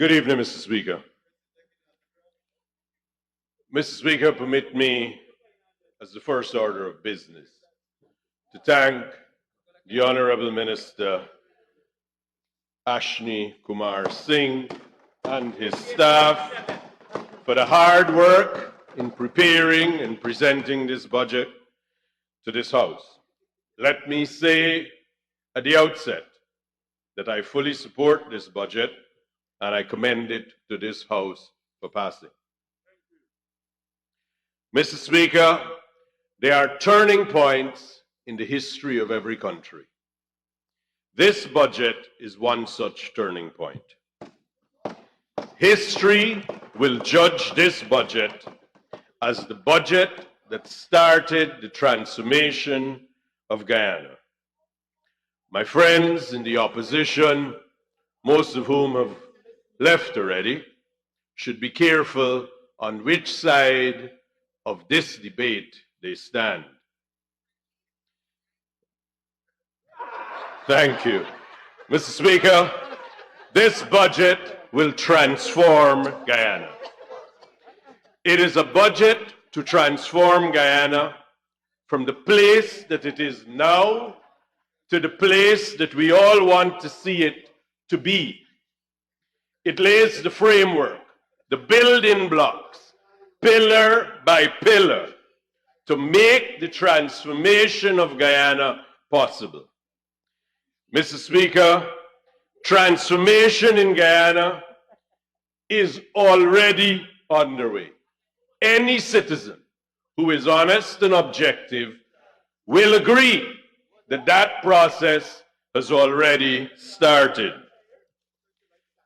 Good evening, Mr. Speaker. Mr. Speaker, permit me, as the first order of business, to thank the Honourable Minister Ashni Kumar Singh and his staff for the hard work in preparing and presenting this budget to this House. Let me say at the outset that I fully support this budget and I commend it to this House for passing. Mr. Speaker, there are turning points in the history of every country. This budget is one such turning point. History will judge this budget as the budget that started the transformation of Guyana. My friends in the opposition, most of whom have left already, should be careful on which side of this debate they stand. Thank you. Mr. Speaker, this budget will transform Guyana. It is a budget to transform Guyana from the place that it is now to the place that we all want to see it to be. It lays the framework, the building blocks, pillar by pillar, to make the transformation of Guyana possible. Mr. Speaker, transformation in Guyana is already underway. Any citizen who is honest and objective will agree that that process has already started.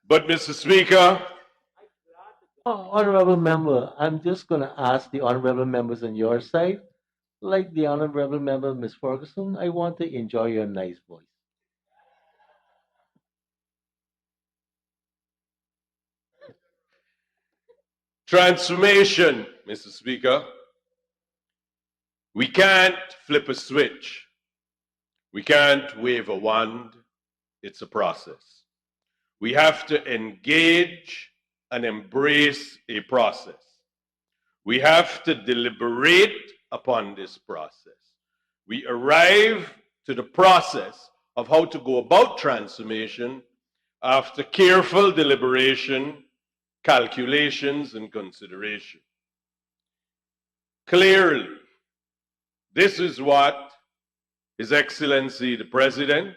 But, Mr. Speaker, Honorable member, I'm just going to ask the honorable members on your side, like the honorable member, Ms. Ferguson, I want to enjoy your nice voice. transformation, Mr. Speaker, we can't flip a switch. We can't wave a wand. It's a process. We have to engage and embrace a process. We have to deliberate upon this process. We arrive to the process of how to go about transformation after careful deliberation, calculations, and consideration. Clearly, this is what His Excellency the President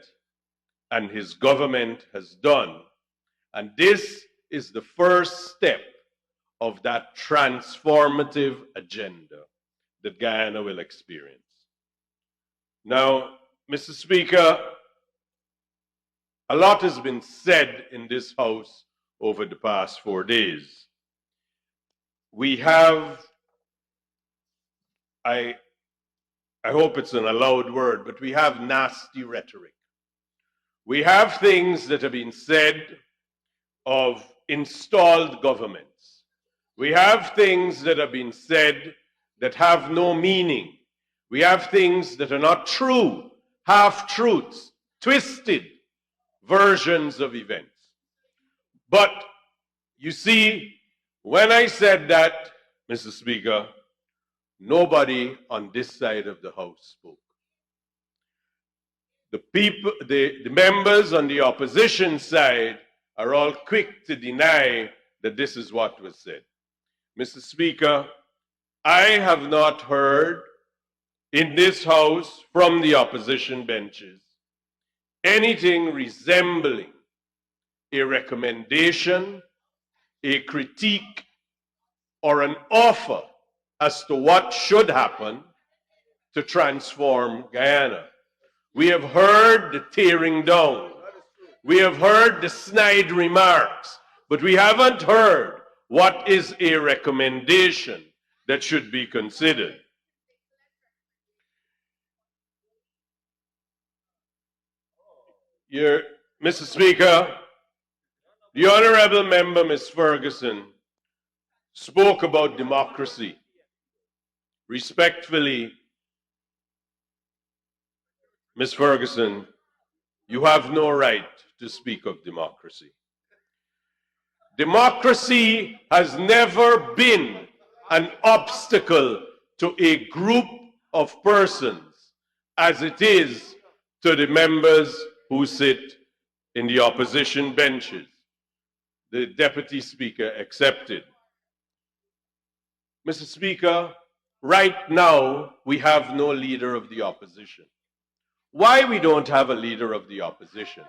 and his government has done. And this is the first step of that transformative agenda that Guyana will experience. Now, Mr. Speaker, a lot has been said in this House over the past 4 days. We have, I hope it's an allowed word, but we have nasty rhetoric. We have things that have been said of installed governments. We have things that have been said that have no meaning. We have things that are not true, half-truths, twisted versions of events. But you see, when I said that, Mr. Speaker, nobody on this side of the House spoke. The members on the opposition side are all quick to deny that this is what was said. Mr. Speaker, I have not heard in this House from the opposition benches anything resembling a recommendation, a critique, or an offer as to what should happen to transform Guyana. We have heard the tearing down. We have heard the snide remarks, but we haven't heard what is a recommendation that should be considered. Mr. Speaker, the Honourable Member, Ms. Ferguson, spoke about democracy. Respectfully, Ms. Ferguson, you have no right to speak of democracy. Democracy has never been an obstacle to a group of persons as it is to the members who sit in the opposition benches. The Deputy Speaker accepted. Mr. Speaker, right now we have no leader of the opposition. Why we don't have a leader of the opposition?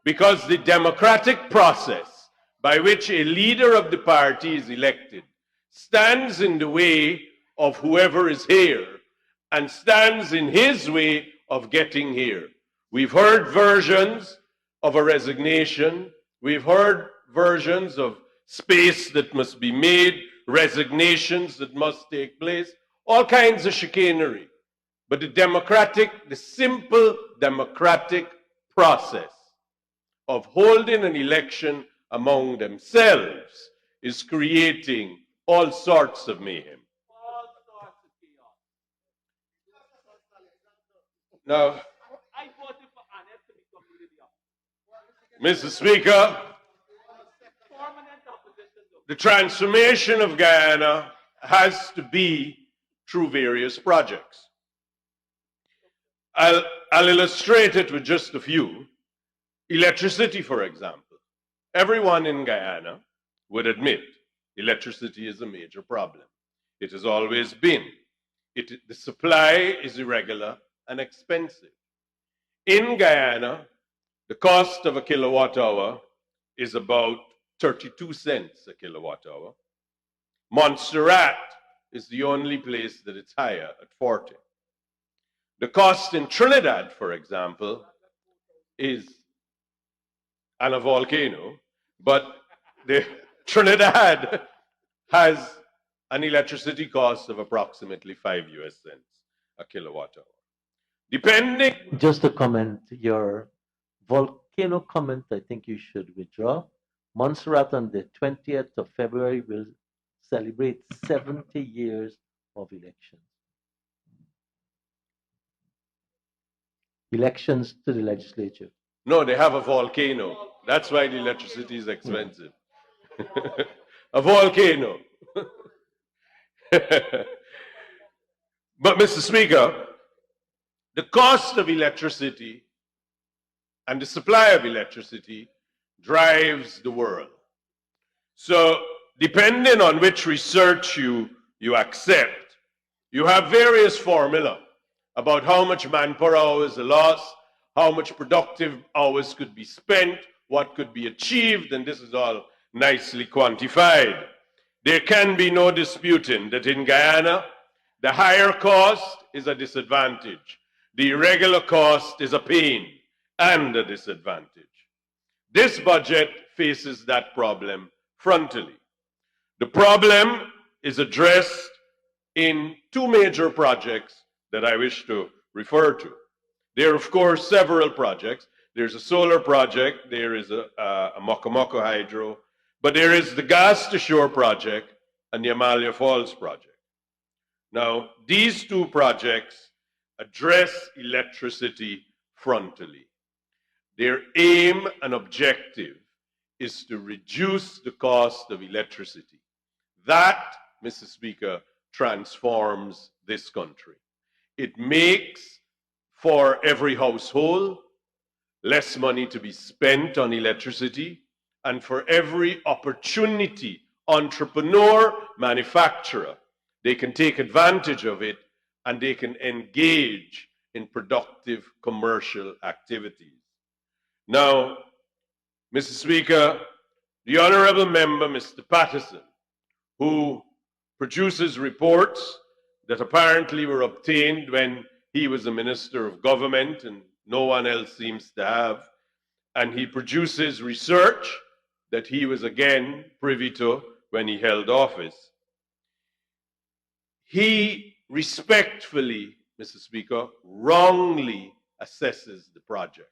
Because the democratic process by which a leader of the party is elected stands in the way of whoever is here and stands in his way of getting here. We've heard versions of a resignation. We've heard versions of space that must be made, resignations that must take place, all kinds of chicanery. But the simple democratic process of holding an election among themselves is creating all sorts of mayhem. Now, Mr. Speaker, the transformation of Guyana has to be through various projects. I'll illustrate it with just a few. Electricity, for example. Everyone in Guyana would admit electricity is a major problem. It has always been. The supply is irregular and expensive. In Guyana, the cost of a kilowatt hour is about 32 cents a kilowatt hour. Montserrat is the only place that it's higher at 40. The cost in Trinidad, for example, is on a volcano, but Trinidad has an electricity cost of approximately 5 US cents a kilowatt hour. Depending. Just to comment, your volcano comment, I think you should withdraw. Montserrat on the 20th of February will celebrate 70 years of elections. Elections to the legislature. No, they have a volcano. That's why the electricity is expensive. A volcano. But, Mr. Speaker, the cost of electricity and the supply of electricity drives the world. So, depending on which research you accept, you have various formula about how much manpower hours are lost, how much productive hours could be spent, what could be achieved, and this is all nicely quantified. There can be no disputing that in Guyana, the higher cost is a disadvantage. The irregular cost is a pain and a disadvantage. This budget faces that problem frontally. The problem is addressed in two major projects that I wish to refer to. There are, of course, several projects. There's a solar project, there is a Mokomoko Hydro, but there is the Gas to Shore project and the Amalia Falls project. Now, these two projects address electricity frontally. Their aim and objective is to reduce the cost of electricity. That, Mr. Speaker, transforms this country. It makes for every household less money to be spent on electricity, and for every opportunity, entrepreneur, manufacturer, they can take advantage of it and they can engage in productive commercial activities. Now, Mr. Speaker, the Honourable Member, Mr. Patterson, who produces reports that apparently were obtained when he was a Minister of Government and no one else seems to have, and he produces research that he was again privy to when he held office. He respectfully, Mr. Speaker, wrongly assesses the project.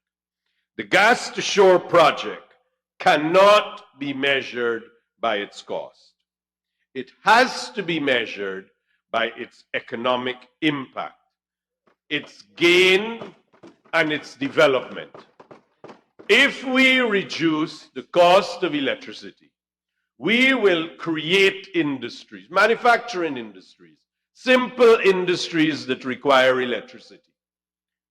The Gas to Shore project cannot be measured by its cost. It has to be measured by its economic impact, its gain, and its development. If we reduce the cost of electricity, We will create industries, manufacturing industries, simple industries that require electricity.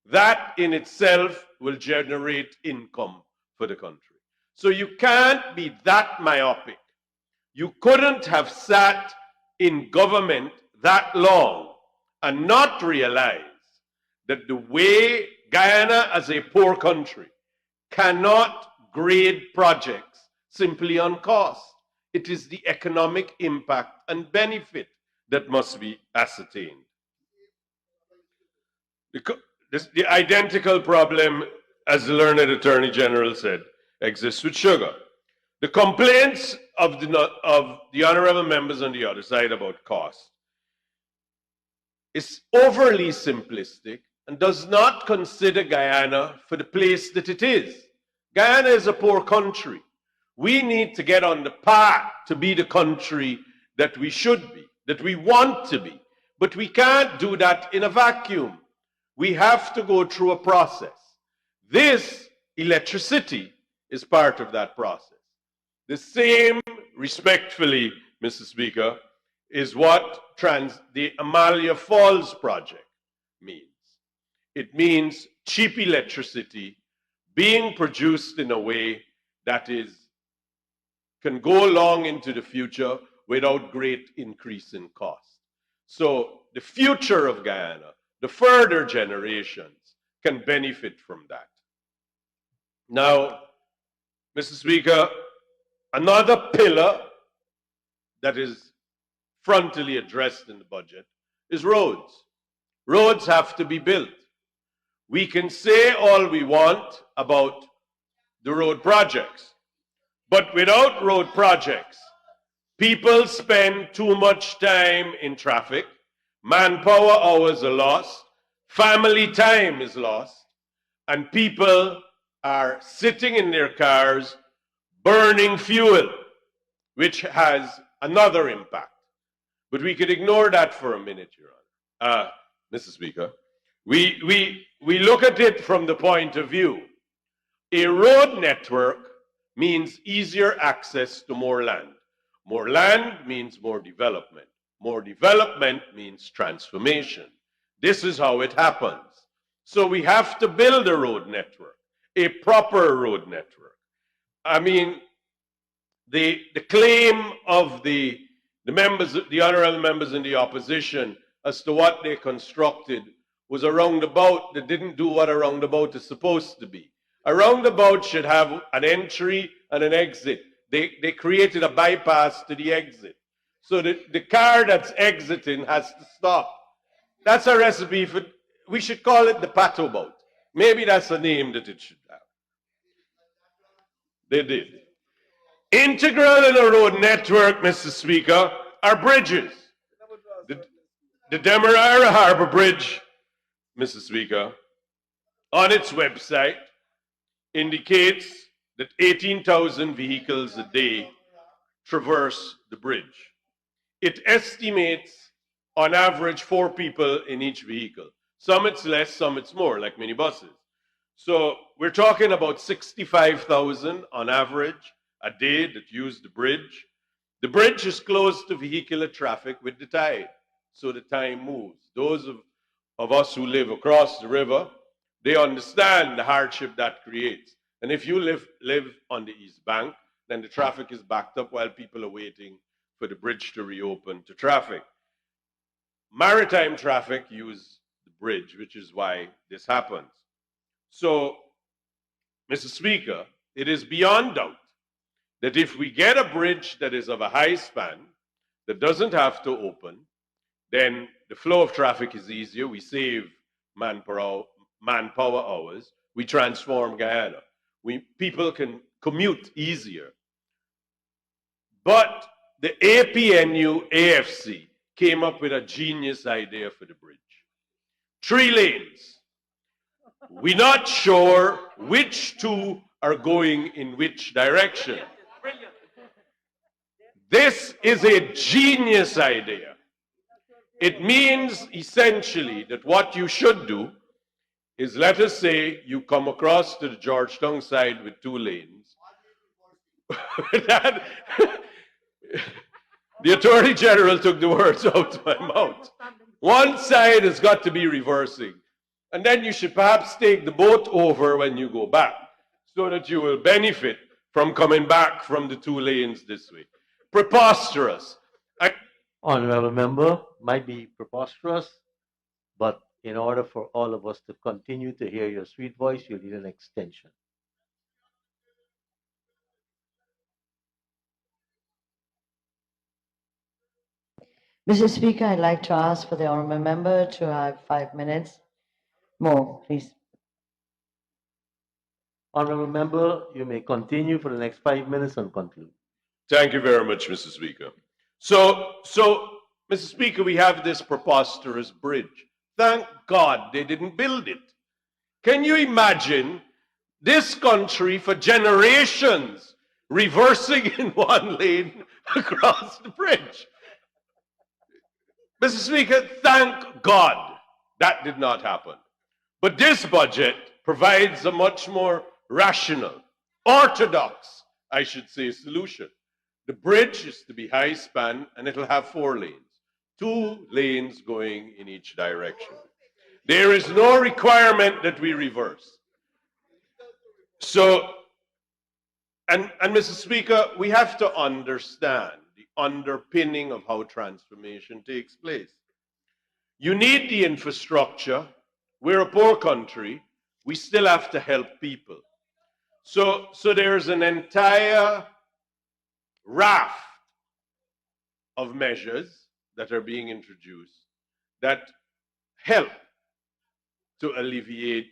That in itself will generate income for the country. So you can't be that myopic. You couldn't have sat in government that long and not realize that the way Guyana as a poor country cannot grade projects simply on cost. It is the economic impact and benefit that must be ascertained. The identical problem, as the learned Attorney General said, exists with sugar. The complaints of the honorable members on the other side about cost is overly simplistic and does not consider Guyana for the place that it is. Guyana is a poor country. We need to get on the path to be the country that we should be, that we want to be. But we can't do that in a vacuum. We have to go through a process. This electricity is part of that process. The same, respectfully, Mr. Speaker, is what the Amalia Falls project means. It means cheap electricity being produced in a way that can go long into the future without great increase in cost. So the future of Guyana, the further generations, can benefit from that. Now, Mr. Speaker, another pillar that is frontally addressed in the budget is roads. Roads have to be built. We can say all we want about the road projects, but without road projects, people spend too much time in traffic, manpower hours are lost, family time is lost, and people are sitting in their cars burning fuel, which has another impact. But we could ignore that for a minute, Your Honor. Mr. Speaker. We look at it from the point of view. A road network means easier access to more land. More land means more development. More development means transformation. This is how it happens. So we have to build a road network, a proper road network. I mean, the claim of the honorable members in the opposition as to what they constructed was a roundabout that didn't do what a roundabout is supposed to be. A roundabout should have an entry and an exit. They created a bypass to the exit. So the car that's exiting has to stop. That's a recipe for, we should call it the pato boat. Maybe that's a name that it should have. They did. Integral in a road network, Mr. Speaker, are bridges. The Demerara Harbor Bridge, Mr. Speaker, on its website indicates that 18,000 vehicles a day traverse the bridge. It estimates on average 4 people in each vehicle. Some it's less, some it's more, like minibuses. So we're talking about 65,000 on average a day that use the bridge. The bridge is closed to vehicular traffic with the tide, so the time moves. Those of us who live across the river, they understand the hardship that creates. And if you live on the East Bank, then the traffic is backed up while people are waiting for the bridge to reopen to traffic. Maritime traffic use the bridge, which is why this happens. So, Mr. Speaker, it is beyond doubt that if we get a bridge that is of a high span, that doesn't have to open, then the flow of traffic is easier. We save manpower hours. We transform Guyana. People can commute easier. But the APNU AFC came up with a genius idea for the bridge. 3 lanes. We're not sure which 2 are going in which direction. This is a genius idea. It means essentially that what you should do is, let us say you come across to the Georgetown side with 2 lanes. The Attorney General took the words out of my mouth. One side has got to be reversing. And then you should perhaps take the boat over when you go back, so that you will benefit from coming back from the 2 lanes this way. Preposterous. Honorable member, might be preposterous, but in order for all of us to continue to hear your sweet voice, you need an extension. Mr. Speaker, I'd like to ask for the honourable member to have 5 minutes more, please. Honorable member, you may continue for the next 5 minutes and conclude. Thank you very much, Mr. Speaker. So, Mr. Speaker, we have this preposterous bridge. Thank God they didn't build it. Can you imagine this country for generations reversing in 1 lane across the bridge? Mr. Speaker, thank God that did not happen. But this budget provides a much more rational, orthodox, I should say, solution. The bridge is to be high span and it'll have 4 lanes, 2 lanes going in each direction. There is no requirement that we reverse. So, and Mr. Speaker, we have to understand the underpinning of how transformation takes place. You need the infrastructure. We're a poor country. We still have to help people. So there's an entire raft of measures that are being introduced that help to alleviate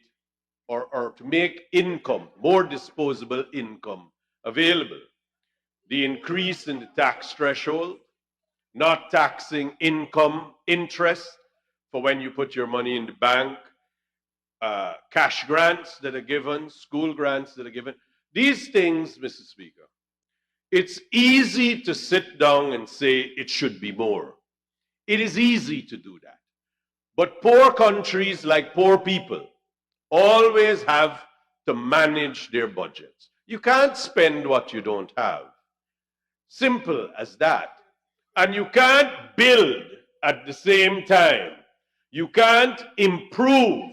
or to make income, more disposable income available. The increase in the tax threshold, not taxing income, interest for when you put your money in the bank, cash grants that are given, school grants that are given. These things, Mr. Speaker, it's easy to sit down and say it should be more. It is easy to do that. But poor countries, like poor people, always have to manage their budgets. You can't spend what you don't have. Simple as that. And you can't build at the same time. You can't improve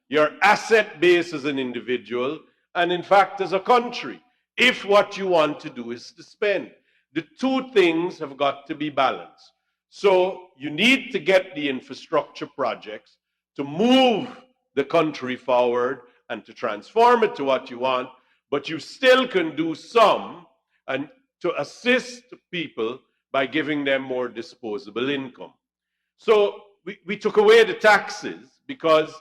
your asset base as an individual and, in fact, as a country, if what you want to do is to spend. The 2 things have got to be balanced. So you need to get the infrastructure projects to move the country forward and to transform it to what you want, but you still can do some and to assist people by giving them more disposable income. So we took away the taxes because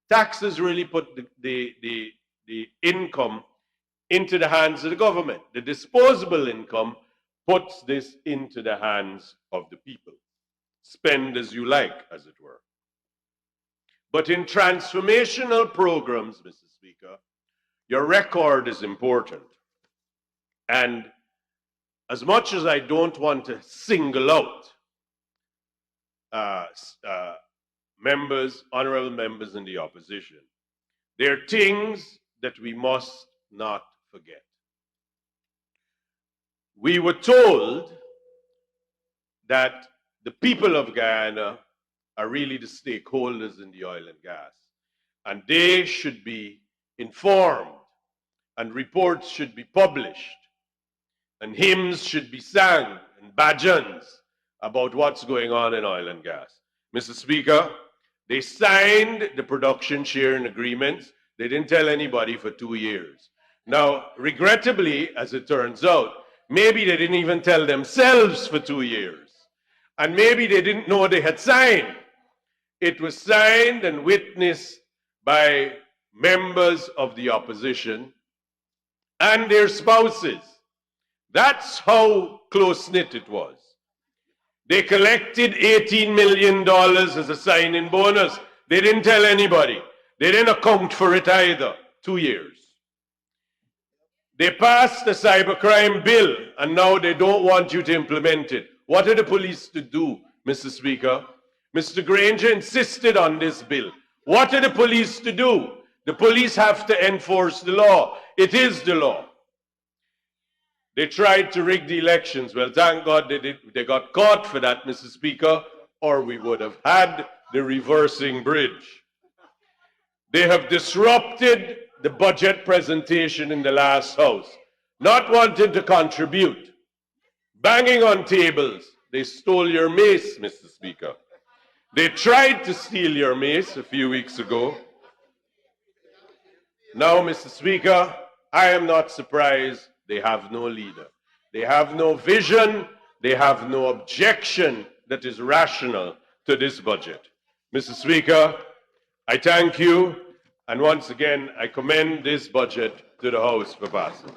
taxes really put the income into the hands of the government. The disposable income puts this into the hands of the people. Spend as you like, as it were. But in transformational programs, Mr. Speaker, your record is important. And as much as I don't want to single out honorable members in the opposition, there are things that we must not forget. We were told that the people of Guyana are really the stakeholders in the oil and gas, and they should be informed, and reports should be published, and hymns should be sung, and bajans about what's going on in oil and gas. Mr. Speaker, they signed the production sharing agreements. They didn't tell anybody for 2 years. Now, regrettably, as it turns out, maybe they didn't even tell themselves for 2 years. And maybe they didn't know they had signed. It was signed and witnessed by members of the opposition and their spouses. That's how close-knit it was. They collected $18 million as a sign-in bonus. They didn't tell anybody. They didn't account for it either. 2 years. They passed the cybercrime bill, and now they don't want you to implement it. What are the police to do, Mr. Speaker? Mr. Granger insisted on this bill. What are the police to do? The police have to enforce the law. It is the law. They tried to rig the elections. Well, thank God they got caught for that, Mr. Speaker, or we would have had the reversing bridge. They have disrupted the budget presentation in the last House, not wanting to contribute, banging on tables. They stole your mace, Mr. Speaker. They tried to steal your mace a few weeks ago. Now, Mr. Speaker, I am not surprised they have no leader. They have no vision. They have no objection that is rational to this budget. Mr. Speaker, I thank you, and once again, I commend this budget to the House for passing.